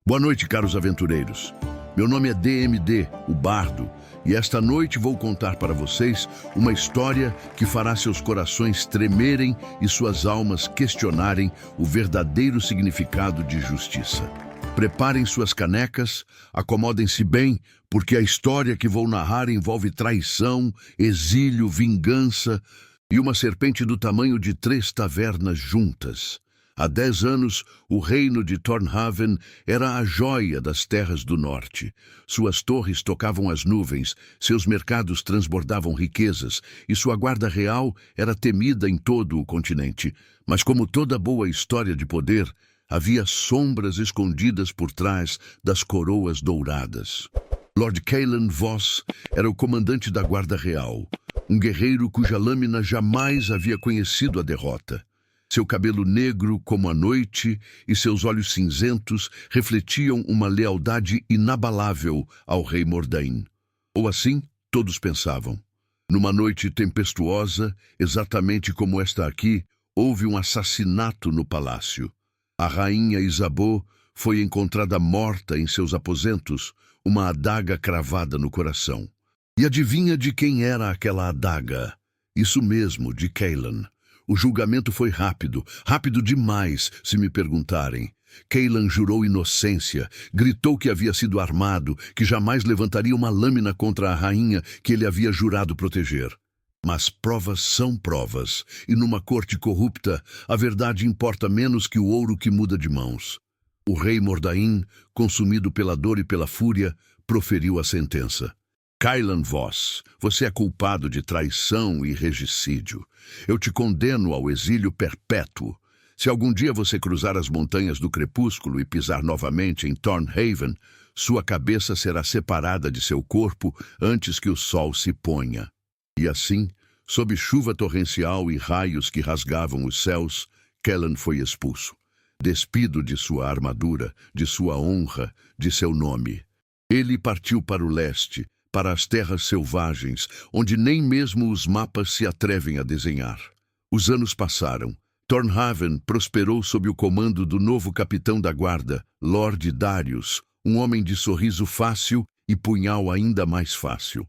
Boa noite, caros aventureiros. Meu nome é DMD, o Bardo, e esta noite vou contar para vocês uma história que fará seus corações tremerem e suas almas questionarem o verdadeiro significado de justiça. Preparem suas canecas, acomodem-se bem, porque a história que vou narrar envolve traição, exílio, vingança e uma serpente do tamanho de 3 tavernas juntas. Há 10 anos, o reino de Thornhaven era a joia das terras do norte. Suas torres tocavam as nuvens, seus mercados transbordavam riquezas e sua guarda real era temida em todo o continente. Mas como toda boa história de poder, havia sombras escondidas por trás das coroas douradas. Lord Cailan Voss era o comandante da guarda real, um guerreiro cuja lâmina jamais havia conhecido a derrota. Seu cabelo negro como a noite e seus olhos cinzentos refletiam uma lealdade inabalável ao rei Mordain. Ou assim, todos pensavam. Numa noite tempestuosa, exatamente como esta aqui, houve um assassinato no palácio. A rainha Isabeau foi encontrada morta em seus aposentos, uma adaga cravada no coração. E adivinha de quem era aquela adaga? Isso mesmo, de Cailan. O julgamento foi rápido, rápido demais, se me perguntarem. Cailan jurou inocência, gritou que havia sido armado, que jamais levantaria uma lâmina contra a rainha que ele havia jurado proteger. Mas provas são provas, e numa corte corrupta, a verdade importa menos que o ouro que muda de mãos. O rei Mordain, consumido pela dor e pela fúria, proferiu a sentença. Cailan Voss, você é culpado de traição e regicídio. Eu te condeno ao exílio perpétuo. Se algum dia você cruzar as montanhas do crepúsculo e pisar novamente em Thornhaven, sua cabeça será separada de seu corpo antes que o sol se ponha. E assim, sob chuva torrencial e raios que rasgavam os céus, Cailan foi expulso, despido de sua armadura, de sua honra, de seu nome. Ele partiu para o leste, para as terras selvagens, onde nem mesmo os mapas se atrevem a desenhar. Os anos passaram. Thornhaven prosperou sob o comando do novo capitão da guarda, Lord Darius, um homem de sorriso fácil e punhal ainda mais fácil.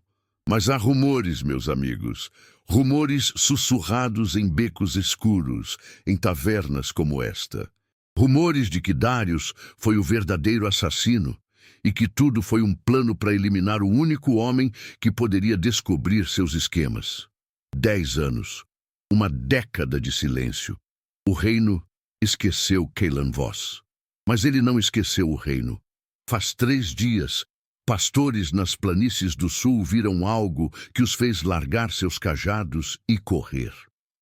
Mas há rumores, meus amigos, rumores sussurrados em becos escuros, em tavernas como esta. Rumores de que Darius foi o verdadeiro assassino, e que tudo foi um plano para eliminar o único homem que poderia descobrir seus esquemas. 10 anos. Uma década de silêncio. O reino esqueceu Cailan Voss. Mas ele não esqueceu o reino. Faz 3 dias, pastores nas planícies do sul viram algo que os fez largar seus cajados e correr.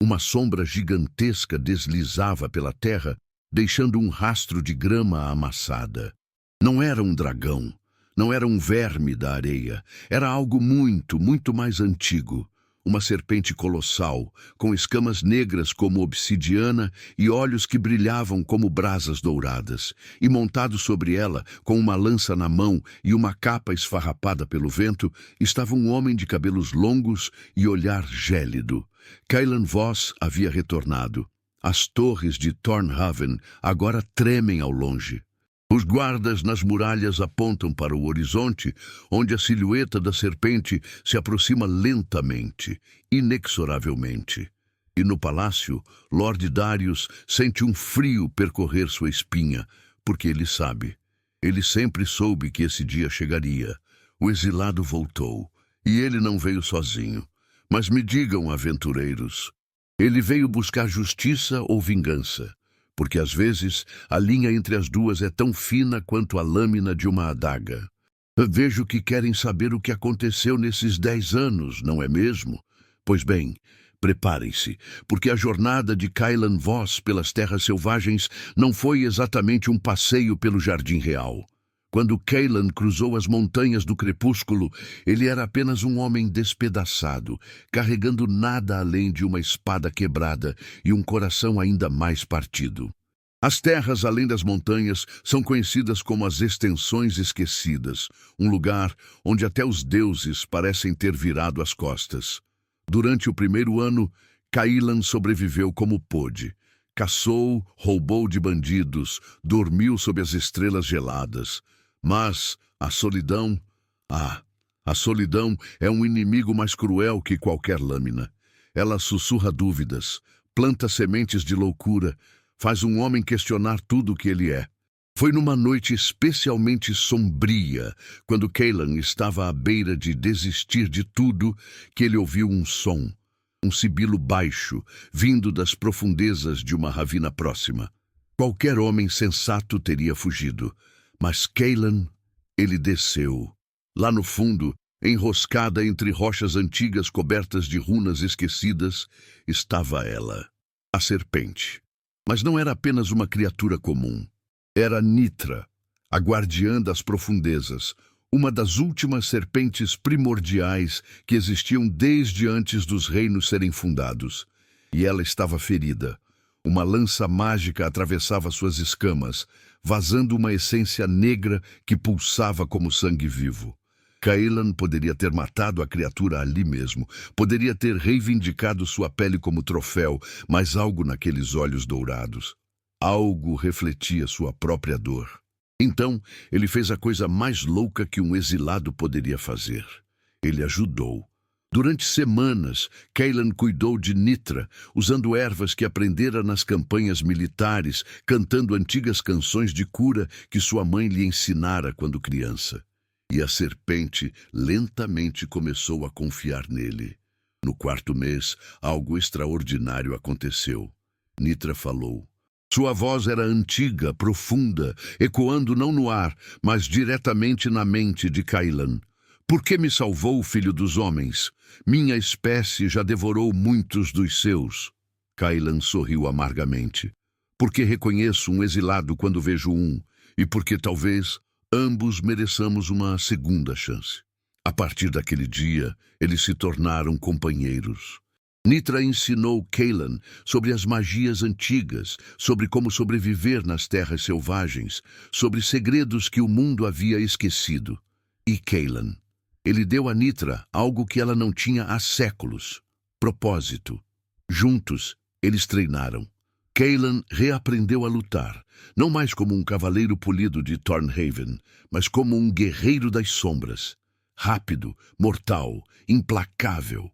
Uma sombra gigantesca deslizava pela terra, deixando um rastro de grama amassada. Não era um dragão, não era um verme da areia, era algo muito, muito mais antigo. Uma serpente colossal, com escamas negras como obsidiana e olhos que brilhavam como brasas douradas. E montado sobre ela, com uma lança na mão e uma capa esfarrapada pelo vento, estava um homem de cabelos longos e olhar gélido. Cailan Voss havia retornado. As torres de Thornhaven agora tremem ao longe. Os guardas nas muralhas apontam para o horizonte, onde a silhueta da serpente se aproxima lentamente, inexoravelmente. E no palácio, Lord Darius sente um frio percorrer sua espinha, porque ele sabe. Ele sempre soube que esse dia chegaria. O exilado voltou, e ele não veio sozinho. Mas me digam, aventureiros, ele veio buscar justiça ou vingança? Porque às vezes a linha entre as duas é tão fina quanto a lâmina de uma adaga. Vejo que querem saber o que aconteceu nesses 10 anos, não é mesmo? Pois bem, preparem-se, porque a jornada de Cailan Voss pelas terras selvagens não foi exatamente um passeio pelo Jardim Real. Quando Cailan cruzou as montanhas do crepúsculo, ele era apenas um homem despedaçado, carregando nada além de uma espada quebrada e um coração ainda mais partido. As terras além das montanhas são conhecidas como as Extensões Esquecidas, um lugar onde até os deuses parecem ter virado as costas. Durante o primeiro ano, Cailan sobreviveu como pôde. Caçou, roubou de bandidos, dormiu sob as estrelas geladas. Mas a solidão... a solidão é um inimigo mais cruel que qualquer lâmina. Ela sussurra dúvidas, planta sementes de loucura, faz um homem questionar tudo o que ele é. Foi numa noite especialmente sombria, quando Cailan estava à beira de desistir de tudo, que ele ouviu um som, um sibilo baixo, vindo das profundezas de uma ravina próxima. Qualquer homem sensato teria fugido, mas Cailan, ele desceu. Lá no fundo, enroscada entre rochas antigas cobertas de runas esquecidas, estava ela, a serpente. Mas não era apenas uma criatura comum. Era Nitra, a guardiã das profundezas, uma das últimas serpentes primordiais que existiam desde antes dos reinos serem fundados. E ela estava ferida. Uma lança mágica atravessava suas escamas, vazando uma essência negra que pulsava como sangue vivo. Cailan poderia ter matado a criatura ali mesmo, poderia ter reivindicado sua pele como troféu, mas algo naqueles olhos dourados, algo refletia sua própria dor. Então, ele fez a coisa mais louca que um exilado poderia fazer. Ele ajudou. Durante semanas, Cailan cuidou de Nitra, usando ervas que aprendera nas campanhas militares, cantando antigas canções de cura que sua mãe lhe ensinara quando criança. E a serpente lentamente começou a confiar nele. No quarto mês, algo extraordinário aconteceu. Nitra falou. Sua voz era antiga, profunda, ecoando não no ar, mas diretamente na mente de Cailan. Por que me salvou, filho dos homens? Minha espécie já devorou muitos dos seus. Cailan sorriu amargamente. Porque reconheço um exilado quando vejo um, e porque talvez ambos mereçamos uma segunda chance. A partir daquele dia, eles se tornaram companheiros. Nitra ensinou Cailan sobre as magias antigas, sobre como sobreviver nas terras selvagens, sobre segredos que o mundo havia esquecido. E Cailan, ele deu a Nitra algo que ela não tinha há séculos: propósito. Juntos, eles treinaram. Cailan reaprendeu a lutar, não mais como um cavaleiro polido de Thornhaven, mas como um guerreiro das sombras. Rápido, mortal, implacável.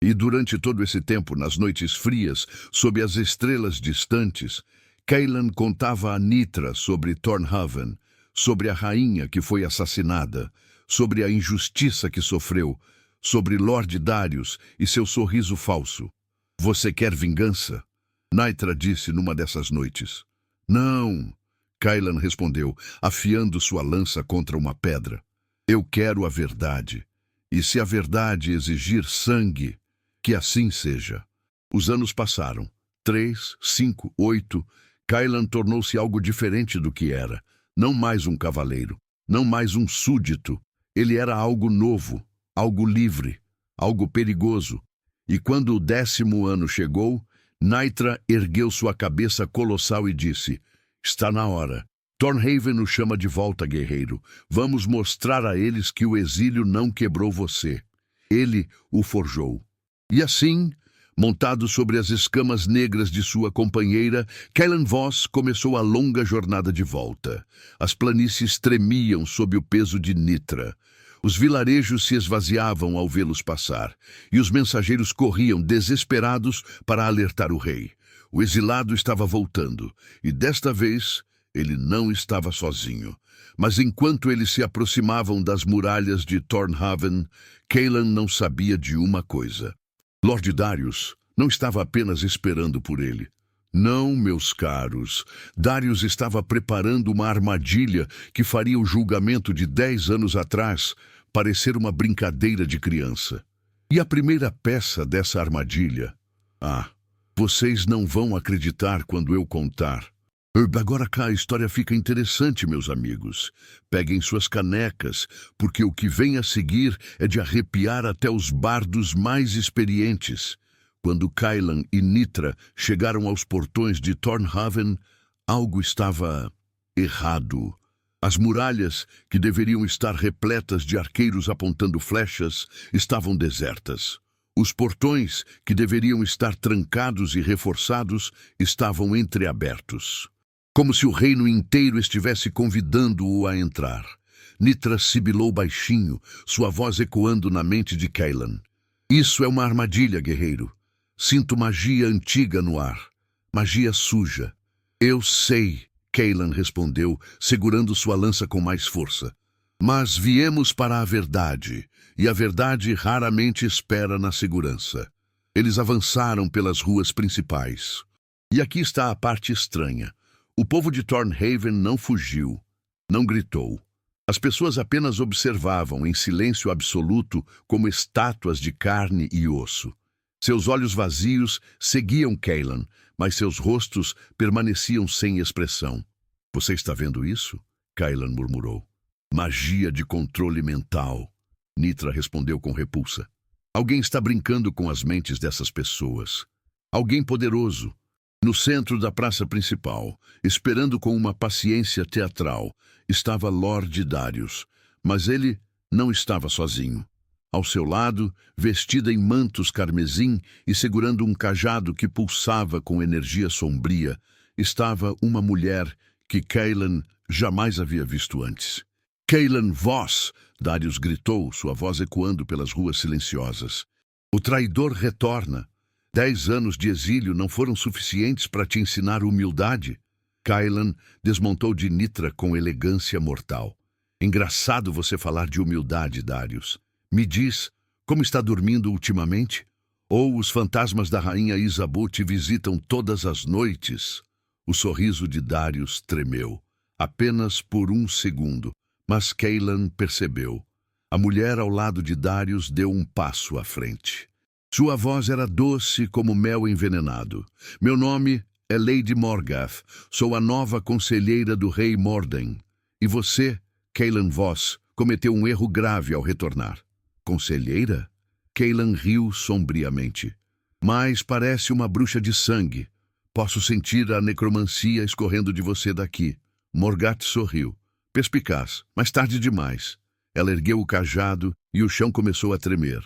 E durante todo esse tempo, nas noites frias, sob as estrelas distantes, Cailan contava a Nitra sobre Thornhaven, sobre a rainha que foi assassinada, sobre a injustiça que sofreu, sobre Lord Darius e seu sorriso falso. Você quer vingança? Nitra disse numa dessas noites. Não, Cailan respondeu, afiando sua lança contra uma pedra. Eu quero a verdade. E se a verdade exigir sangue, que assim seja. Os anos passaram. 3, 5, 8. Cailan tornou-se algo diferente do que era. Não mais um cavaleiro. Não mais um súdito. Ele era algo novo, algo livre, algo perigoso. E quando o 10º ano chegou, Nitra ergueu sua cabeça colossal e disse: Está na hora. Thornhaven o chama de volta, guerreiro. Vamos mostrar a eles que o exílio não quebrou você. Ele o forjou. E assim, montado sobre as escamas negras de sua companheira, Cailan Voss começou a longa jornada de volta. As planícies tremiam sob o peso de Nitra. Os vilarejos se esvaziavam ao vê-los passar, e os mensageiros corriam desesperados para alertar o rei. O exilado estava voltando, e desta vez ele não estava sozinho. Mas enquanto eles se aproximavam das muralhas de Thornhaven, Cailan não sabia de uma coisa. Lord Darius não estava apenas esperando por ele. Não, meus caros. Darius estava preparando uma armadilha que faria o julgamento de 10 anos atrás parecer uma brincadeira de criança. E a primeira peça dessa armadilha... vocês não vão acreditar quando eu contar. Agora cá a história fica interessante, meus amigos. Peguem suas canecas, porque o que vem a seguir é de arrepiar até os bardos mais experientes. Quando Cailan e Nitra chegaram aos portões de Thornhaven, algo estava errado. As muralhas, que deveriam estar repletas de arqueiros apontando flechas, estavam desertas. Os portões, que deveriam estar trancados e reforçados, estavam entreabertos. Como se o reino inteiro estivesse convidando-o a entrar. Nitra sibilou baixinho, sua voz ecoando na mente de Cailan. Isso é uma armadilha, guerreiro. Sinto magia antiga no ar. Magia suja. Eu sei, Cailan respondeu, segurando sua lança com mais força. Mas viemos para a verdade, e a verdade raramente espera na segurança. Eles avançaram pelas ruas principais. E aqui está a parte estranha. O povo de Thornhaven não fugiu, não gritou. As pessoas apenas observavam em silêncio absoluto como estátuas de carne e osso. Seus olhos vazios seguiam Cailan, mas seus rostos permaneciam sem expressão. Você está vendo isso? Cailan murmurou. Magia de controle mental. Nitra respondeu com repulsa. Alguém está brincando com as mentes dessas pessoas. Alguém poderoso. No centro da praça principal, esperando com uma paciência teatral, estava Lord Darius, mas ele não estava sozinho. Ao seu lado, vestida em mantos carmesim e segurando um cajado que pulsava com energia sombria, estava uma mulher que Cailan jamais havia visto antes. Cailan Voss, Darius gritou, sua voz ecoando pelas ruas silenciosas. O traidor retorna. 10 anos de exílio não foram suficientes para te ensinar humildade? Cailan desmontou de Nitra com elegância mortal. Engraçado você falar de humildade, Darius. Me diz, como está dormindo ultimamente? Ou os fantasmas da rainha Isabu te visitam todas as noites? O sorriso de Darius tremeu, apenas por um segundo, mas Cailan percebeu. A mulher ao lado de Darius deu um passo à frente. Sua voz era doce como mel envenenado. Meu nome é Lady Morgath. Sou a nova conselheira do rei Morden. E você, Cailan Voss, cometeu um erro grave ao retornar. Conselheira? Cailan riu sombriamente. Mas parece uma bruxa de sangue. Posso sentir a necromancia escorrendo de você daqui. Morgath sorriu. Perspicaz, mas tarde demais. Ela ergueu o cajado e o chão começou a tremer.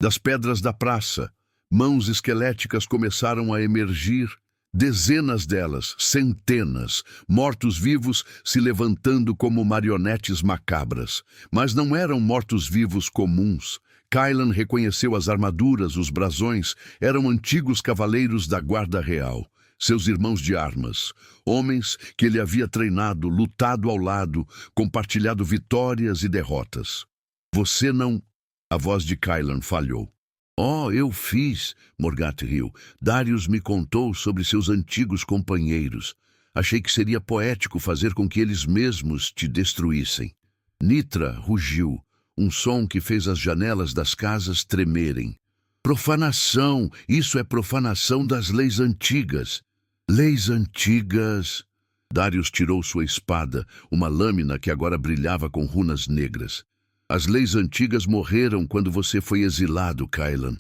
Das pedras da praça, mãos esqueléticas começaram a emergir, dezenas delas, centenas, mortos-vivos se levantando como marionetes macabras. Mas não eram mortos-vivos comuns. Cailan reconheceu as armaduras, os brasões, eram antigos cavaleiros da Guarda Real. Seus irmãos de armas, homens que ele havia treinado, lutado ao lado, compartilhado vitórias e derrotas. Você não... A voz de Cailan falhou. Oh, eu fiz, Morgath riu. Darius me contou sobre seus antigos companheiros. Achei que seria poético fazer com que eles mesmos te destruíssem. Nitra rugiu, um som que fez as janelas das casas tremerem. Profanação! Isso é profanação das leis antigas. Leis antigas... Darius tirou sua espada, uma lâmina que agora brilhava com runas negras. As leis antigas morreram quando você foi exilado, Cailan.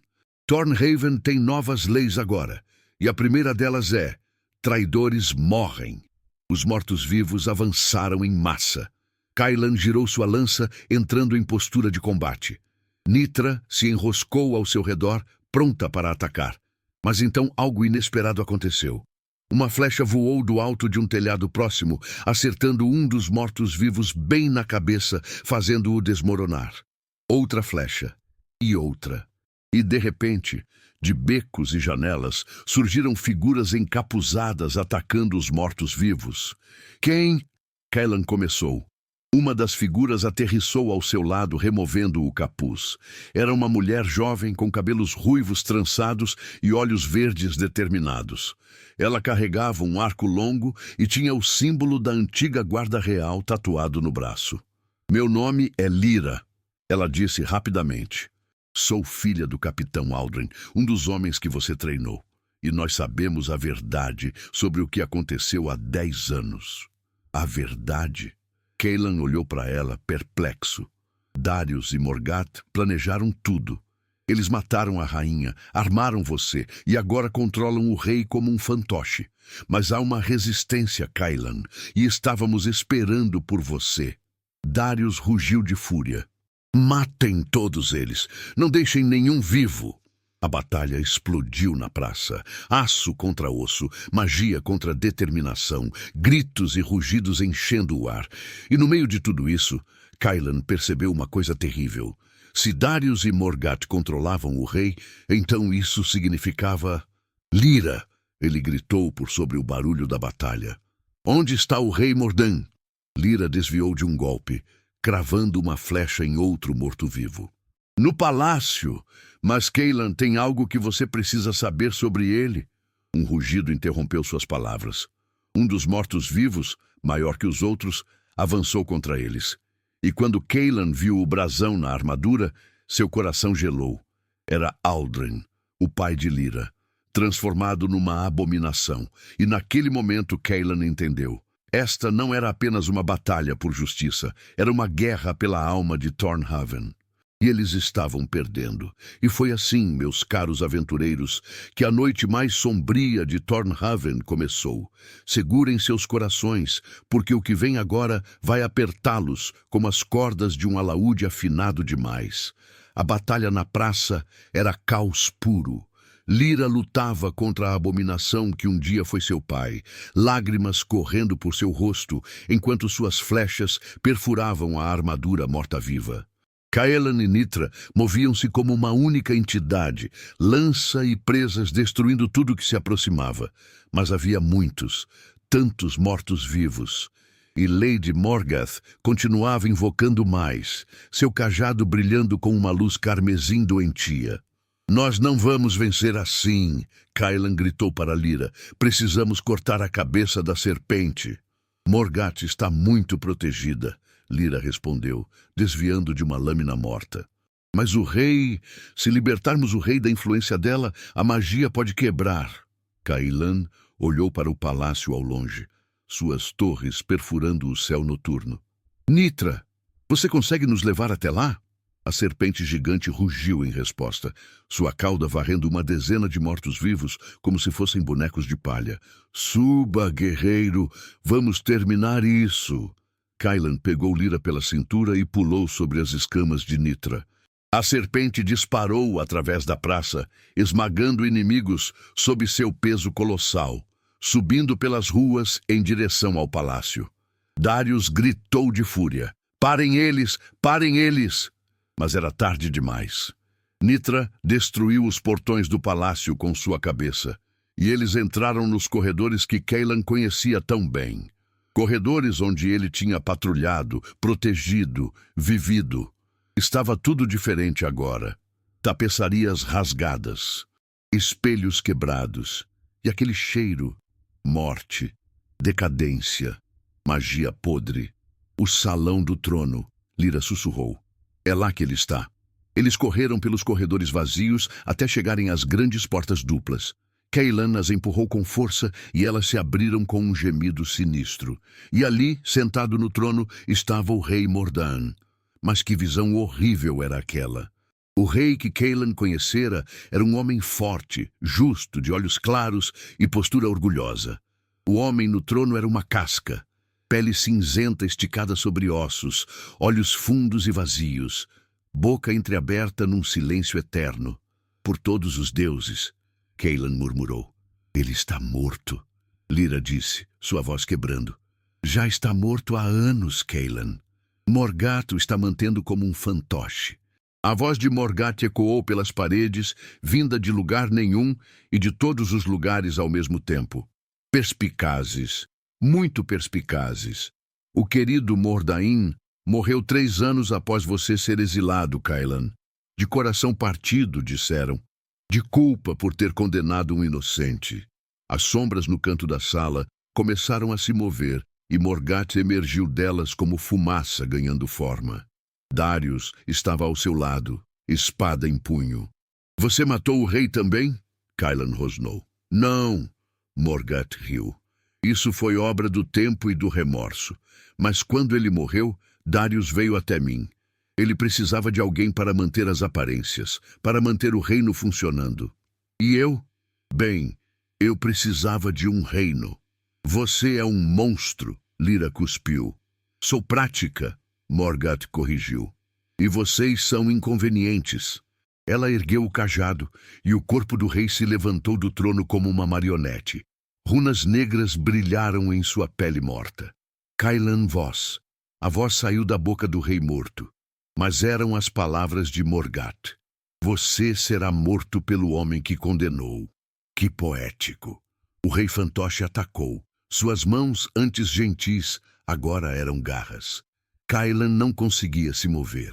Thornhaven tem novas leis agora, e a primeira delas é: traidores morrem. Os mortos-vivos avançaram em massa. Cailan girou sua lança, entrando em postura de combate. Nitra se enroscou ao seu redor, pronta para atacar. Mas então algo inesperado aconteceu. Uma flecha voou do alto de um telhado próximo, acertando um dos mortos-vivos bem na cabeça, fazendo-o desmoronar. Outra flecha. E outra. E, de repente, de becos e janelas, surgiram figuras encapuzadas atacando os mortos-vivos. Quem? Cailan começou. Uma das figuras aterrissou ao seu lado, removendo o capuz. Era uma mulher jovem com cabelos ruivos trançados e olhos verdes determinados. Ela carregava um arco longo e tinha o símbolo da antiga guarda real tatuado no braço. Meu nome é Lyra, ela disse rapidamente. Sou filha do capitão Aldrin, um dos homens que você treinou. E nós sabemos a verdade sobre o que aconteceu há 10 anos. A verdade? Cailan olhou para ela, perplexo. Darius e Morgath planejaram tudo. Eles mataram a rainha, armaram você e agora controlam o rei como um fantoche. Mas há uma resistência, Cailan, e estávamos esperando por você. Darius rugiu de fúria. Matem todos eles. Não deixem nenhum vivo. A batalha explodiu na praça. Aço contra osso, magia contra determinação, gritos e rugidos enchendo o ar. E no meio de tudo isso, Cailan percebeu uma coisa terrível. Se Darius e Morgott controlavam o rei, então isso significava... Lyra! Ele gritou por sobre o barulho da batalha. Onde está o rei Mordan? Lyra desviou de um golpe, cravando uma flecha em outro morto-vivo. No palácio! Mas Cailan tem algo que você precisa saber sobre ele. Um rugido interrompeu suas palavras. Um dos mortos-vivos, maior que os outros, avançou contra eles. E quando Cailan viu o brasão na armadura, seu coração gelou. Era Aldren, o pai de Lyra, transformado numa abominação. E naquele momento Cailan entendeu. Esta não era apenas uma batalha por justiça, era uma guerra pela alma de Thornhaven. E eles estavam perdendo. E foi assim, meus caros aventureiros, que a noite mais sombria de Thornhaven começou. Segurem seus corações, porque o que vem agora vai apertá-los como as cordas de um alaúde afinado demais. A batalha na praça era caos puro. Lyra lutava contra a abominação que um dia foi seu pai, lágrimas correndo por seu rosto, enquanto suas flechas perfuravam a armadura morta-viva. Cailan e Nitra moviam-se como uma única entidade, lança e presas destruindo tudo que se aproximava. Mas havia muitos, tantos mortos-vivos. E Lady Morgoth continuava invocando mais, seu cajado brilhando com uma luz carmesim doentia. Nós não vamos vencer assim, Cailan gritou para Lyra. Precisamos cortar a cabeça da serpente. Morgott está muito protegida, Lyra respondeu, desviando de uma lâmina morta. Mas o rei... Se libertarmos o rei da influência dela, a magia pode quebrar. Cailan olhou para o palácio ao longe, suas torres perfurando o céu noturno. Nitra, você consegue nos levar até lá? A serpente gigante rugiu em resposta, sua cauda varrendo uma dezena de mortos-vivos como se fossem bonecos de palha. Suba, guerreiro, vamos terminar isso. Cailan pegou Lyra pela cintura e pulou sobre as escamas de Nitra. A serpente disparou através da praça, esmagando inimigos sob seu peso colossal, subindo pelas ruas em direção ao palácio. Darius gritou de fúria. Parem eles! Parem eles! Mas era tarde demais. Nitra destruiu os portões do palácio com sua cabeça, e eles entraram nos corredores que Cailan conhecia tão bem. Corredores onde ele tinha patrulhado, protegido, vivido. Estava tudo diferente agora. Tapeçarias rasgadas, espelhos quebrados, e aquele cheiro, morte, decadência, magia podre. O salão do trono, Lyra sussurrou. É lá que ele está. Eles correram pelos corredores vazios até chegarem às grandes portas duplas. Cailan as empurrou com força e elas se abriram com um gemido sinistro. E ali, sentado no trono, estava o rei Mordan. Mas que visão horrível era aquela! O rei que Cailan conhecera era um homem forte, justo, de olhos claros e postura orgulhosa. O homem no trono era uma casca, pele cinzenta esticada sobre ossos, olhos fundos e vazios, boca entreaberta num silêncio eterno. Por todos os deuses, Cailan murmurou. Ele está morto, Lyra disse, sua voz quebrando. Já está morto há anos, Cailan. Morgott o está mantendo como um fantoche. A voz de Morgott ecoou pelas paredes, vinda de lugar nenhum e de todos os lugares ao mesmo tempo. Perspicazes, muito perspicazes. O querido Mordain morreu 3 anos após você ser exilado, Cailan. De coração partido, disseram. De culpa por ter condenado um inocente. As sombras no canto da sala começaram a se mover e Morgott emergiu delas como fumaça ganhando forma. Darius estava ao seu lado, espada em punho. Você matou o rei também? Cailan rosnou. Não, Morgott riu. Isso foi obra do tempo e do remorso. Mas quando ele morreu, Darius veio até mim. Ele precisava de alguém para manter as aparências, para manter o reino funcionando. E eu? Bem, eu precisava de um reino. Você é um monstro, Lyra cuspiu. Sou prática, Morgott corrigiu. E vocês são inconvenientes. Ela ergueu o cajado, e o corpo do rei se levantou do trono como uma marionete. Runas negras brilharam em sua pele morta. Cailan voz. A voz saiu da boca do rei morto. Mas eram as palavras de Morgat. Você será morto pelo homem que condenou. Que poético. O rei fantoche atacou. Suas mãos, antes gentis, agora eram garras. Cailan não conseguia se mover.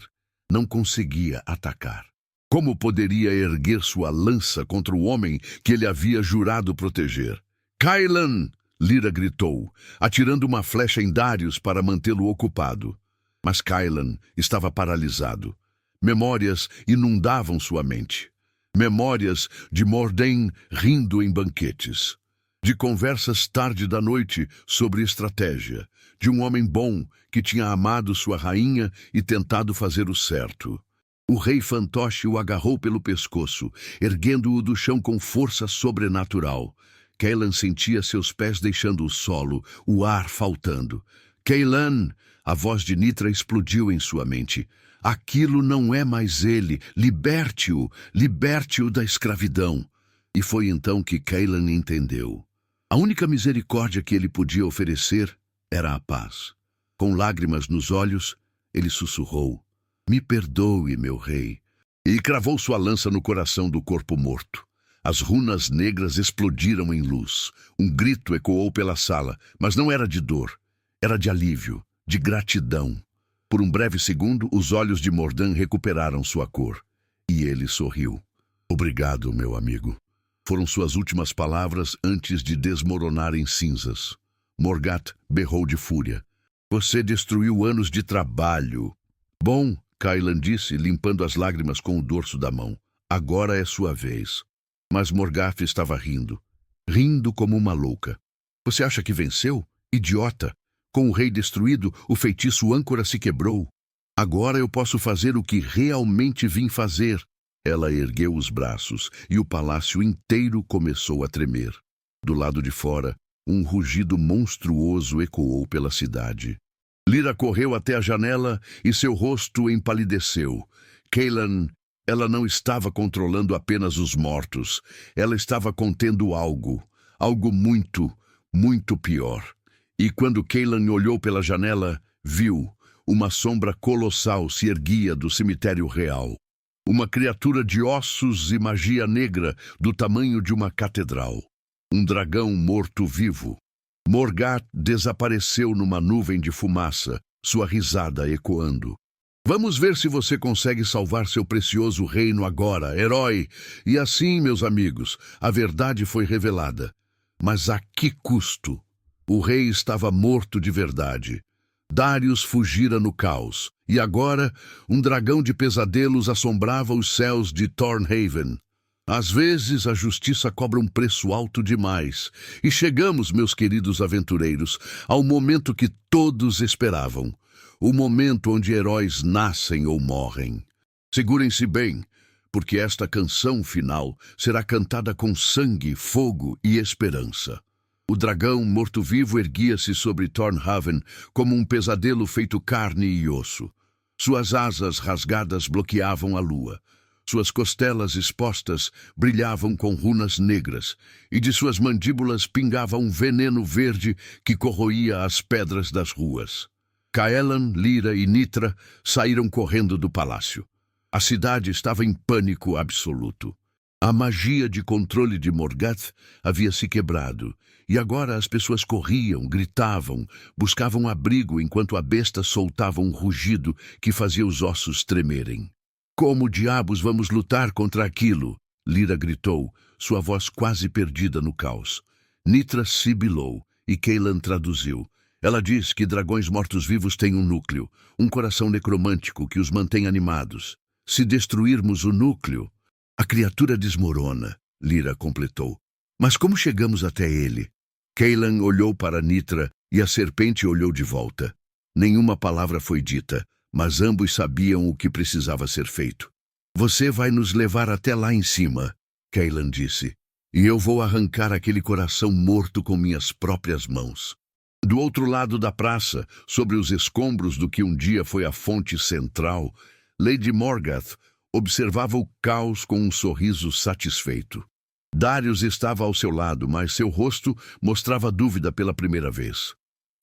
Não conseguia atacar. Como poderia erguer sua lança contra o homem que ele havia jurado proteger? Cailan! Lyra gritou, atirando uma flecha em Darius para mantê-lo ocupado. Mas Cailan estava paralisado. Memórias inundavam sua mente. Memórias de Morden rindo em banquetes. De conversas tarde da noite sobre estratégia. De um homem bom que tinha amado sua rainha e tentado fazer o certo. O rei fantoche o agarrou pelo pescoço, erguendo-o do chão com força sobrenatural. Cailan sentia seus pés deixando o solo, o ar faltando. Cailan! A voz de Nitra explodiu em sua mente. Aquilo não é mais ele. Liberte-o! Liberte-o da escravidão! E foi então que Cailan entendeu. A única misericórdia que ele podia oferecer era a paz. Com lágrimas nos olhos, ele sussurrou: Me perdoe, meu rei. E cravou sua lança no coração do corpo morto. As runas negras explodiram em luz. Um grito ecoou pela sala, mas não era de dor. Era de alívio, de gratidão. Por um breve segundo, os olhos de Mordan recuperaram sua cor. E ele sorriu. Obrigado, meu amigo. Foram suas últimas palavras antes de desmoronar em cinzas. Morgat berrou de fúria. Você destruiu anos de trabalho. Bom, Cailan disse, limpando as lágrimas com o dorso da mão. Agora é sua vez. Mas Morgat estava rindo. Rindo como uma louca. Você acha que venceu? Idiota! Com o rei destruído, o feitiço âncora se quebrou. Agora eu posso fazer o que realmente vim fazer. Ela ergueu os braços e o palácio inteiro começou a tremer. Do lado de fora, um rugido monstruoso ecoou pela cidade. Lyra correu até a janela e seu rosto empalideceu. Cailan, ela não estava controlando apenas os mortos. Ela estava contendo algo. Algo muito, muito pior. E quando Cailan olhou pela janela, viu uma sombra colossal se erguia do cemitério real. Uma criatura de ossos e magia negra do tamanho de uma catedral. Um dragão morto-vivo. Morgat desapareceu numa nuvem de fumaça, sua risada ecoando. Vamos ver se você consegue salvar seu precioso reino agora, herói. E assim, meus amigos, a verdade foi revelada. Mas a que custo? O rei estava morto de verdade. Darius fugira no caos. E agora, um dragão de pesadelos assombrava os céus de Thornhaven. Às vezes, a justiça cobra um preço alto demais. E chegamos, meus queridos aventureiros, ao momento que todos esperavam. O momento onde heróis nascem ou morrem. Segurem-se bem, porque esta canção final será cantada com sangue, fogo e esperança. O dragão morto-vivo erguia-se sobre Thornhaven como um pesadelo feito carne e osso. Suas asas rasgadas bloqueavam a lua. Suas costelas expostas brilhavam com runas negras, e de suas mandíbulas pingava um veneno verde que corroía as pedras das ruas. Caelan, Lyra e Nitra saíram correndo do palácio. A cidade estava em pânico absoluto. A magia de controle de Morgath havia se quebrado, e agora as pessoas corriam, gritavam, buscavam abrigo enquanto a besta soltava um rugido que fazia os ossos tremerem. Como diabos vamos lutar contra aquilo? Lyra gritou, sua voz quase perdida no caos. Nitra sibilou, e Cailan traduziu. Ela diz que dragões mortos-vivos têm um núcleo, um coração necromântico que os mantém animados. Se destruirmos o núcleo, a criatura desmorona, Lyra completou. Mas como chegamos até ele? Cailan olhou para Nitra e a serpente olhou de volta. Nenhuma palavra foi dita, mas ambos sabiam o que precisava ser feito. Você vai nos levar até lá em cima, Cailan disse, e eu vou arrancar aquele coração morto com minhas próprias mãos. Do outro lado da praça, sobre os escombros do que um dia foi a fonte central, Lady Morgath observava o caos com um sorriso satisfeito. Darius estava ao seu lado, mas seu rosto mostrava dúvida pela primeira vez.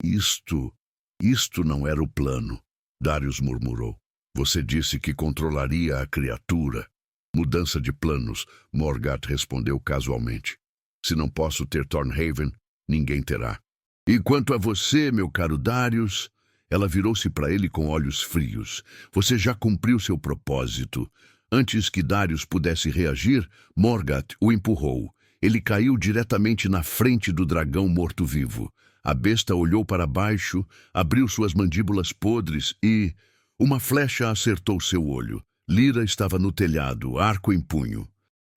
Isto não era o plano, Darius murmurou. Você disse que controlaria a criatura. Mudança de planos, Morgott respondeu casualmente. Se não posso ter Thornhaven, ninguém terá. E quanto a você, meu caro Darius... Ela virou-se para ele com olhos frios. Você já cumpriu seu propósito. Antes que Darius pudesse reagir, Morgott o empurrou. Ele caiu diretamente na frente do dragão morto-vivo. A besta olhou para baixo, abriu suas mandíbulas podres e... Uma flecha acertou seu olho. Lyra estava no telhado, arco em punho.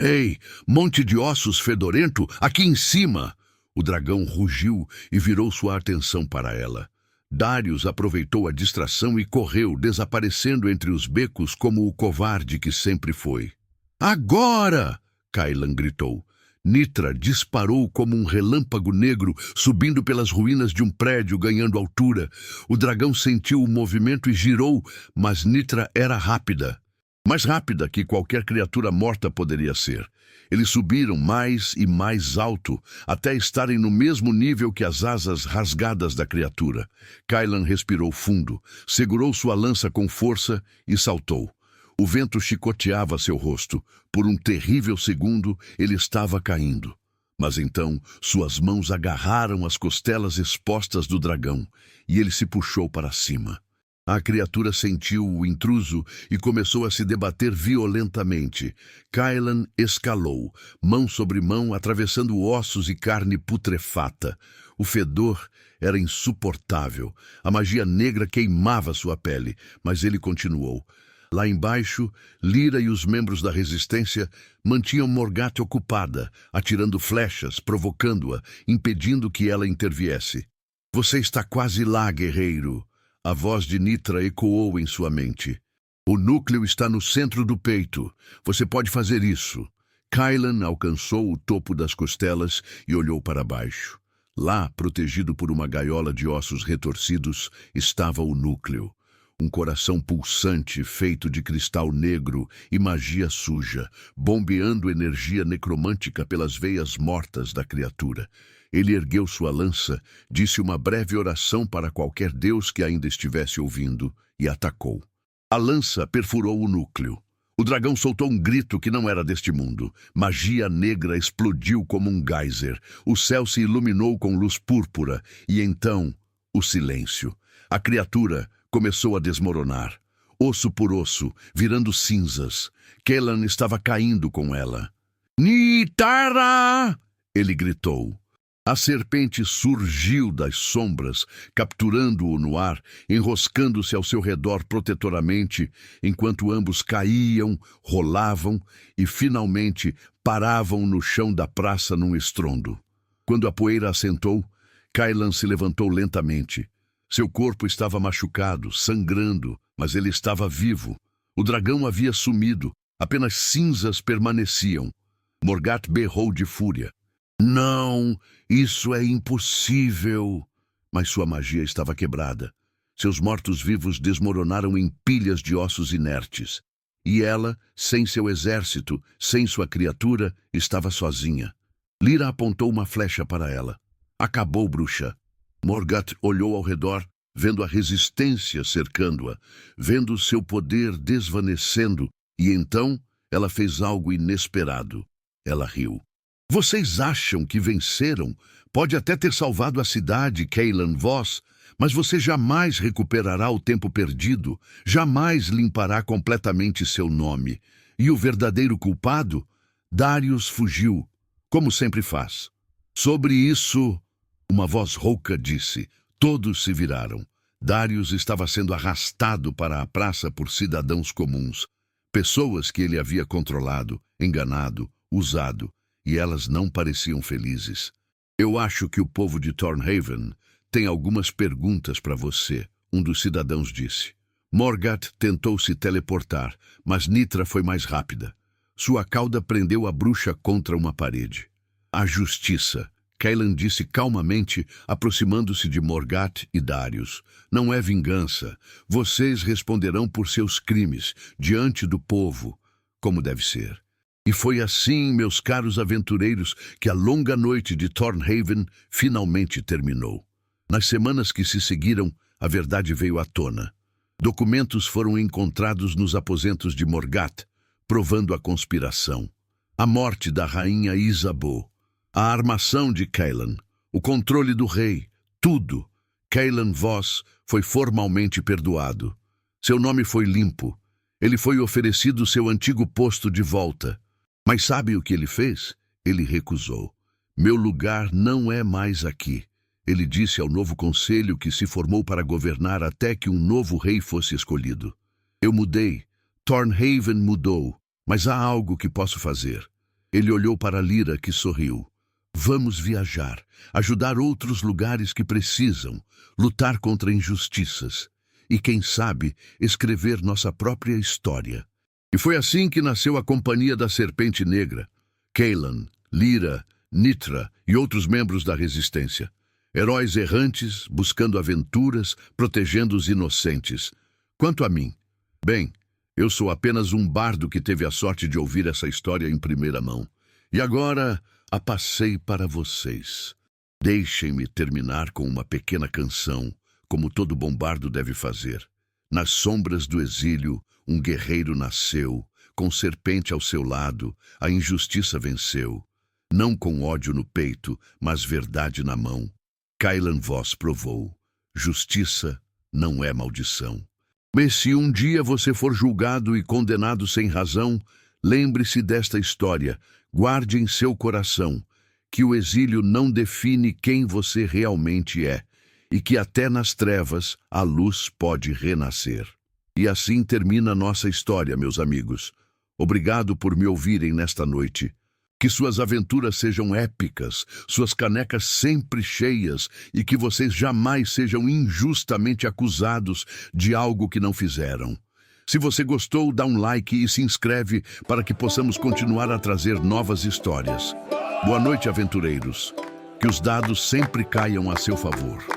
Ei, monte de ossos fedorento, aqui em cima! O dragão rugiu e virou sua atenção para ela. Darius aproveitou a distração e correu, desaparecendo entre os becos como o covarde que sempre foi. Agora! Kailan gritou. Nitra disparou como um relâmpago negro, subindo pelas ruínas de um prédio, ganhando altura. O dragão sentiu o movimento e girou, mas Nitra era rápida. Mais rápida que qualquer criatura morta poderia ser. Eles subiram mais e mais alto, até estarem no mesmo nível que as asas rasgadas da criatura. Kailan respirou fundo, segurou sua lança com força e saltou. O vento chicoteava seu rosto. Por um terrível segundo, ele estava caindo. Mas então, suas mãos agarraram as costelas expostas do dragão, e ele se puxou para cima. A criatura sentiu o intruso e começou a se debater violentamente. Kailan escalou, mão sobre mão, atravessando ossos e carne putrefata. O fedor era insuportável. A magia negra queimava sua pele, mas ele continuou. Lá embaixo, Lyra e os membros da resistência mantinham Morgott ocupada, atirando flechas, provocando-a, impedindo que ela interviesse. Você está quase lá, guerreiro. A voz de Nitra ecoou em sua mente. O núcleo está no centro do peito. Você pode fazer isso. Kailan alcançou o topo das costelas e olhou para baixo. Lá, protegido por uma gaiola de ossos retorcidos, estava o núcleo. Um coração pulsante feito de cristal negro e magia suja, bombeando energia necromântica pelas veias mortas da criatura. Ele ergueu sua lança, disse uma breve oração para qualquer deus que ainda estivesse ouvindo e atacou. A lança perfurou o núcleo. O dragão soltou um grito que não era deste mundo. Magia negra explodiu como um geyser. O céu se iluminou com luz púrpura e então o silêncio. A criatura começou a desmoronar, osso por osso, virando cinzas. Kellan estava caindo com ela. Nitara! Ele gritou. A serpente surgiu das sombras, capturando-o no ar, enroscando-se ao seu redor protetoramente, enquanto ambos caíam, rolavam e, finalmente, paravam no chão da praça num estrondo. Quando a poeira assentou, Kailan se levantou lentamente. Seu corpo estava machucado, sangrando, mas ele estava vivo. O dragão havia sumido, apenas cinzas permaneciam. Morgott berrou de fúria. Não, isso é impossível. Mas sua magia estava quebrada. Seus mortos-vivos desmoronaram em pilhas de ossos inertes. E ela, sem seu exército, sem sua criatura, estava sozinha. Lyra apontou uma flecha para ela. Acabou, bruxa. Morgott olhou ao redor, vendo a resistência cercando-a, vendo seu poder desvanecendo, e então ela fez algo inesperado. Ela riu. Vocês acham que venceram? Pode até ter salvado a cidade, Kailan Voss, mas você jamais recuperará o tempo perdido, jamais limpará completamente seu nome. E o verdadeiro culpado? Darius fugiu, como sempre faz. Sobre isso, uma voz rouca disse. Todos se viraram. Darius estava sendo arrastado para a praça por cidadãos comuns, pessoas que ele havia controlado, enganado, usado, e elas não pareciam felizes. Eu acho que o povo de Thornhaven tem algumas perguntas para você, um dos cidadãos disse. Morgott tentou se teleportar, mas Nitra foi mais rápida. Sua cauda prendeu a bruxa contra uma parede. A justiça, Kailan disse calmamente, aproximando-se de Morgott e Darius. Não é vingança. Vocês responderão por seus crimes, diante do povo. como deve ser. E foi assim, meus caros aventureiros, que a longa noite de Thornhaven finalmente terminou. Nas semanas que se seguiram, a verdade veio à tona. Documentos foram encontrados nos aposentos de Morgath, provando a conspiração. A morte da rainha Isabeau, a armação de Cailan, o controle do rei, tudo. Cailan Voss foi formalmente perdoado. Seu nome foi limpo. Ele foi oferecido seu antigo posto de volta. Mas sabe o que ele fez? Ele recusou. Meu lugar não é mais aqui. Ele disse ao novo conselho que se formou para governar até que um novo rei fosse escolhido. Eu mudei. Thornhaven mudou. Mas há algo que posso fazer. Ele olhou para Lyra, que sorriu. Vamos viajar, ajudar outros lugares que precisam, lutar contra injustiças e, quem sabe, escrever nossa própria história. E foi assim que nasceu a Companhia da Serpente Negra. Cailan, Lyra, Nitra e outros membros da Resistência. Heróis errantes, buscando aventuras, protegendo os inocentes. Quanto a mim, bem, eu sou apenas um bardo que teve a sorte de ouvir essa história em primeira mão. E agora a passei para vocês. Deixem-me terminar com uma pequena canção, como todo bom bardo deve fazer. Nas sombras do exílio, um guerreiro nasceu, com serpente ao seu lado, a injustiça venceu. Não com ódio no peito, mas verdade na mão. Cailan Voss provou. Justiça não é maldição. Mas se um dia você for julgado e condenado sem razão, lembre-se desta história, guarde em seu coração, que o exílio não define quem você realmente é, e que até nas trevas a luz pode renascer. E assim termina nossa história, meus amigos. Obrigado por me ouvirem nesta noite. Que suas aventuras sejam épicas, suas canecas sempre cheias e que vocês jamais sejam injustamente acusados de algo que não fizeram. Se você gostou, dá um like e se inscreve para que possamos continuar a trazer novas histórias. Boa noite, aventureiros. Que os dados sempre caiam a seu favor.